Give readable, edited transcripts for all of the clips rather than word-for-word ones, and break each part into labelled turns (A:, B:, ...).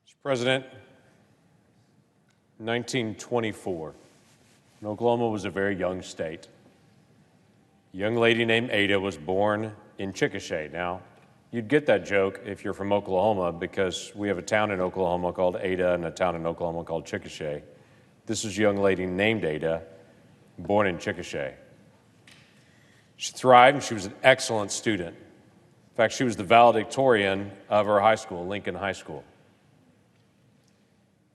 A: Mr. President, 1924, and Oklahoma was a very young state. A young lady named Ada was born in Chickasha. Now, you'd get that joke if you're from Oklahoma because we have a town in Oklahoma called Ada and a town in Oklahoma called Chickasha. This is a young lady named Ada, born in Chickasha. She thrived and she was an excellent student. In fact, she was the valedictorian of her high school, Lincoln High School.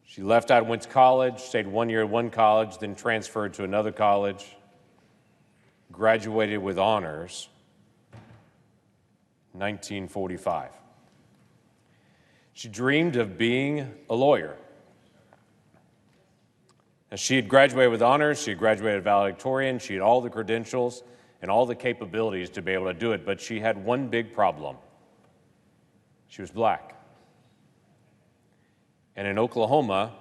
A: She left out, went to college, stayed 1 year at one college, then transferred to another college, graduated with honors in 1945. She dreamed of being a lawyer. As she had graduated with honors, she had graduated valedictorian, she had all the credentials and all the capabilities to be able to do it, but she had one big problem. She was black. And in Oklahoma,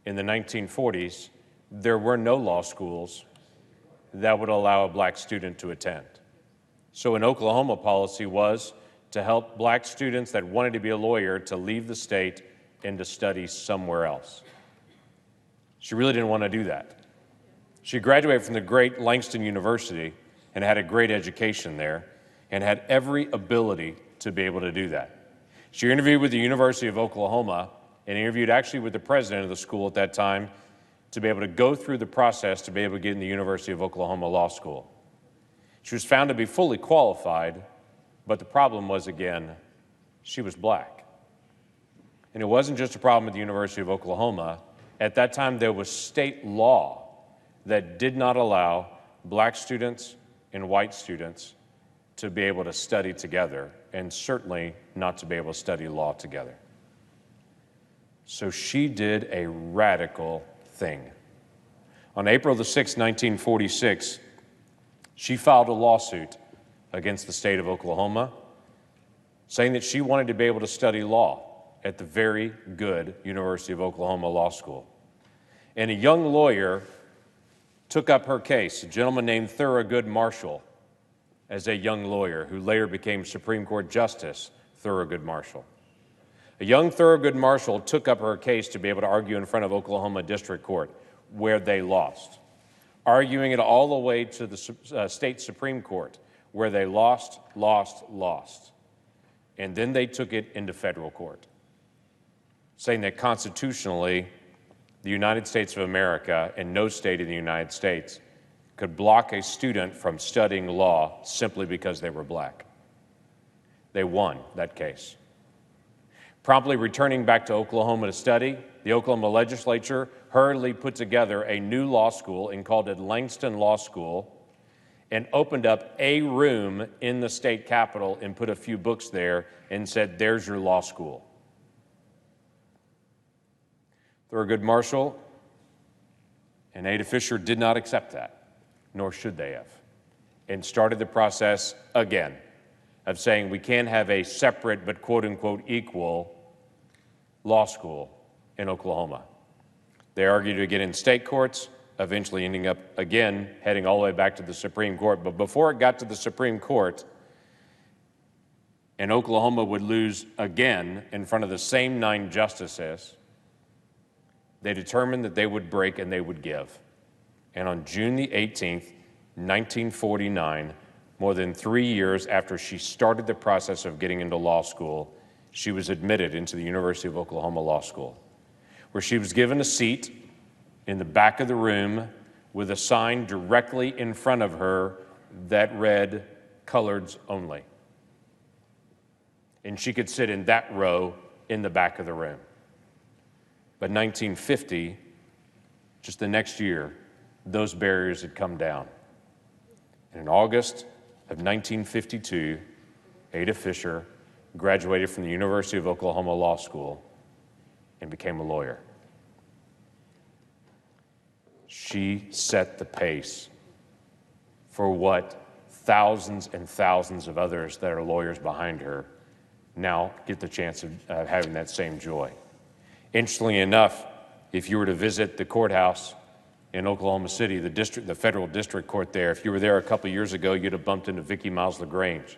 A: in the 1940s, there were no law schools that would allow a black student to attend. So an Oklahoma policy was to help black students that wanted to be a lawyer to leave the state and to study somewhere else. She really didn't want to do that. She graduated from the great Langston University and had a great education there and had every ability to be able to do that. She interviewed with the University of Oklahoma and interviewed actually with the president of the school at that time to be able to go through the process to be able to get in the University of Oklahoma Law School. She was found to be fully qualified, but the problem was, again, she was black. And it wasn't just a problem at the University of Oklahoma. At that time, there was state law that did not allow black students and white students to be able to study together, and certainly not to be able to study law together. So she did a radical thing. On April the 6th, 1946, she filed a lawsuit against the state of Oklahoma, saying that she wanted to be able to study law at the very good University of Oklahoma Law School. And a young lawyer took up her case, a gentleman named Thurgood Marshall, as a young lawyer who later became Supreme Court Justice Thurgood Marshall. A young Thurgood Marshall took up her case to be able to argue in front of Oklahoma District Court, where they lost, arguing it all the way to the state Supreme Court, where they lost. And then they took it into federal court, saying that constitutionally, the United States of America and no state in the United States could block a student from studying law simply because they were black. They won that case. Promptly returning back to Oklahoma to study, the Oklahoma legislature hurriedly put together a new law school and called it Langston Law School and opened up a room in the state capitol and put a few books there and said, "There's your law school." Thurgood Marshall and Ada Fisher did not accept that, nor should they have, and started the process again of saying we can't have a separate but quote-unquote equal law school in Oklahoma. They argued to get in state courts, eventually ending up again heading all the way back to the Supreme Court. But before it got to the Supreme Court, and Oklahoma would lose again in front of the same 9 justices, they determined that they would break and they would give. And on June the 18th, 1949, more than 3 years after she started the process of getting into law school, she was admitted into the University of Oklahoma Law School, where she was given a seat in the back of the room with a sign directly in front of her that read, "Coloreds Only." And she could sit in that row in the back of the room. But 1950, just the next year, those barriers had come down. And in August of 1952, Ada Fisher graduated from the University of Oklahoma Law School and became a lawyer. She set the pace for what thousands and thousands of others that are lawyers behind her now get the chance of having that same joy. Interestingly enough, if you were to visit the courthouse in Oklahoma City, the federal district court there, if you were there a couple years ago, you'd have bumped into Vicki Miles LaGrange.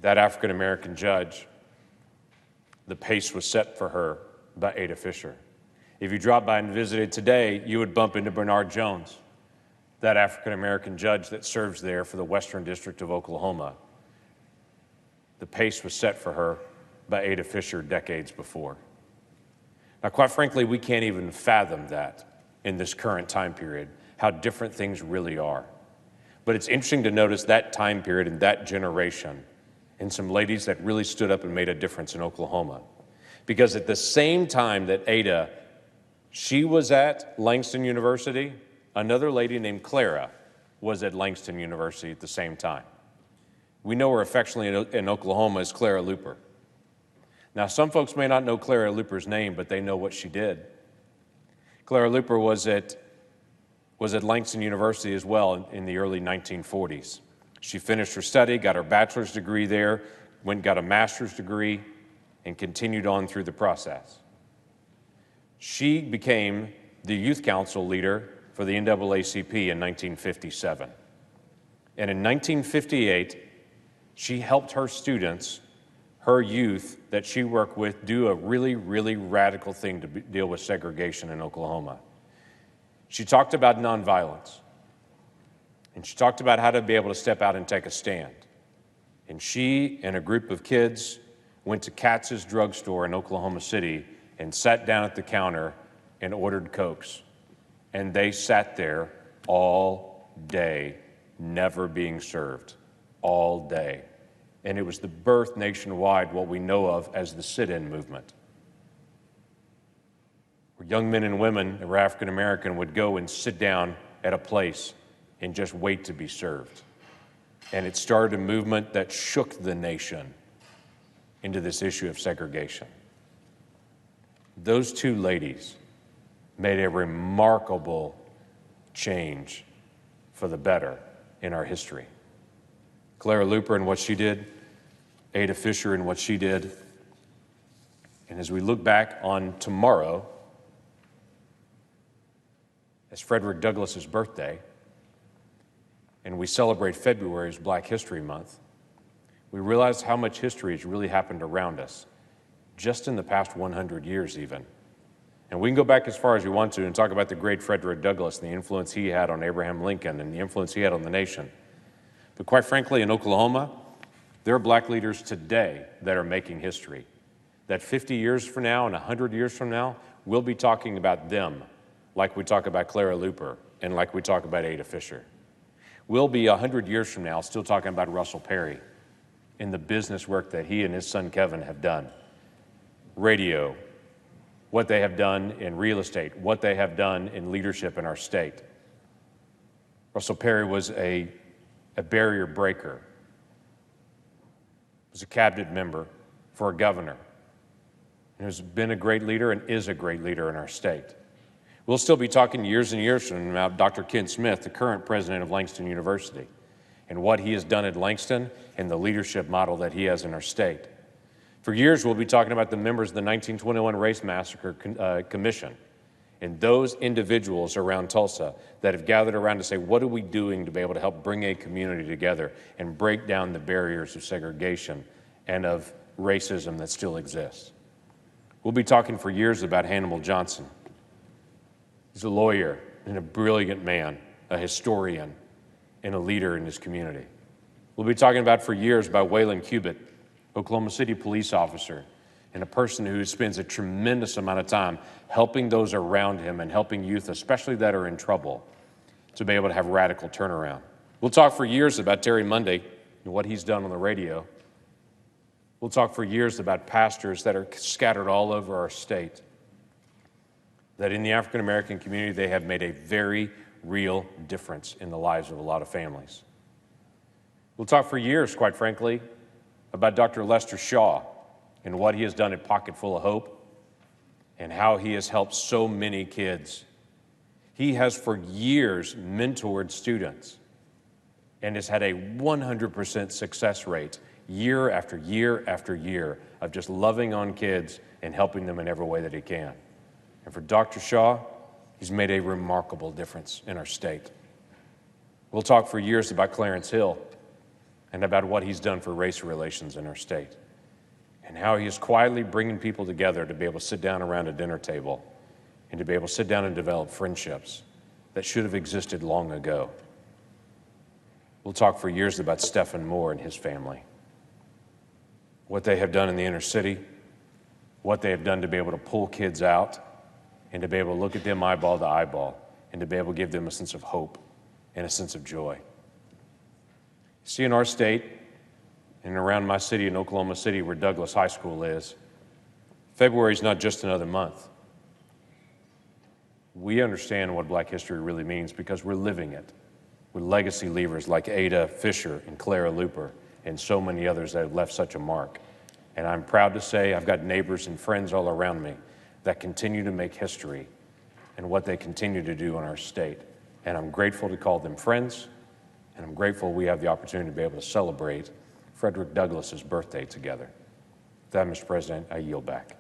A: That African-American judge the pace was set for her by Ada Fisher. If you dropped by and visited today, you would bump into Bernard Jones, that African-American judge that serves there for the Western District of Oklahoma. The pace was set for her by Ada Fisher decades before. Now, quite frankly, we can't even fathom that in this current time period, how different things really are. But it's interesting to notice that time period and that generation and some ladies that really stood up and made a difference in Oklahoma. Because at the same time that Ada, she was at Langston University, another lady named Clara was at Langston University at the same time. We know her affectionately in Oklahoma as Clara Luper. Now, some folks may not know Clara Luper's name, but they know what she did. Clara Luper was at Langston University as well in the early 1940s. She finished her study, got her bachelor's degree there, got a master's degree, and continued on through the process. She became the youth council leader for the NAACP in 1957. And in 1958, she helped her students, her youth that she worked with, do a really, really radical thing to deal with segregation in Oklahoma. She talked about nonviolence, and she talked about how to be able to step out and take a stand. And she and a group of kids went to Katz's drugstore in Oklahoma City and sat down at the counter and ordered Cokes. And they sat there all day, never being served, all day. And it was the birth nationwide, what we know of as the sit-in movement, where young men and women that were African American would go and sit down at a place and just wait to be served. And it started a movement that shook the nation into this issue of segregation. Those two ladies made a remarkable change for the better in our history. Clara Luper and what she did, Ada Fisher and what she did. And as we look back on tomorrow, as Frederick Douglass's birthday, and we celebrate February as Black History Month, we realize how much history has really happened around us, just in the past 100 years even. And we can go back as far as we want to and talk about the great Frederick Douglass and the influence he had on Abraham Lincoln and the influence he had on the nation. But quite frankly, in Oklahoma, there are Black leaders today that are making history, that 50 years from now and 100 years from now, we'll be talking about them like we talk about Clara Luper and like we talk about Ada Fisher. We'll be 100 years from now still talking about Russell Perry and the business work that he and his son Kevin have done. Radio, what they have done in real estate, what they have done in leadership in our state. Russell Perry was a barrier breaker, was a cabinet member for a governor, and has been a great leader and is a great leader in our state. We'll still be talking years and years from now about Dr. Ken Smith, the current president of Langston University, and what he has done at Langston and the leadership model that he has in our state. For years, we'll be talking about the members of the 1921 Race Massacre Commission and those individuals around Tulsa that have gathered around to say, what are we doing to be able to help bring a community together and break down the barriers of segregation and of racism that still exists? We'll be talking for years about Hannibal Johnson. He's a lawyer and a brilliant man, a historian, and a leader in his community. We'll be talking about for years about Waylon Cubitt, Oklahoma City police officer, and a person who spends a tremendous amount of time helping those around him and helping youth, especially that are in trouble, to be able to have radical turnaround. We'll talk for years about Terry Monday and what he's done on the radio. We'll talk for years about pastors that are scattered all over our state, that in the African American community, they have made a very real difference in the lives of a lot of families. We'll talk for years, quite frankly, about Dr. Lester Shaw and what he has done at Pocket Full of Hope and how he has helped so many kids. He has for years mentored students and has had a 100% success rate year after year after year of just loving on kids and helping them in every way that he can. And for Dr. Shaw, he's made a remarkable difference in our state. We'll talk for years about Clarence Hill and about what he's done for race relations in our state. and how he is quietly bringing people together to be able to sit down around a dinner table and to be able to sit down and develop friendships that should have existed long ago. We'll talk for years about Stephen Moore and his family, what they have done in the inner city, what they have done to be able to pull kids out and to be able to look at them eyeball to eyeball and to be able to give them a sense of hope and a sense of joy. See, in our state and around my city in Oklahoma City, where Douglas High School is, February is not just another month. We understand what Black history really means because we're living it with legacy leaders like Ada Fisher and Clara Luper and so many others that have left such a mark. And I'm proud to say I've got neighbors and friends all around me that continue to make history and what they continue to do in our state. And I'm grateful to call them friends, and I'm grateful we have the opportunity to be able to celebrate Frederick Douglass's birthday together. With that, Mr. President, I yield back.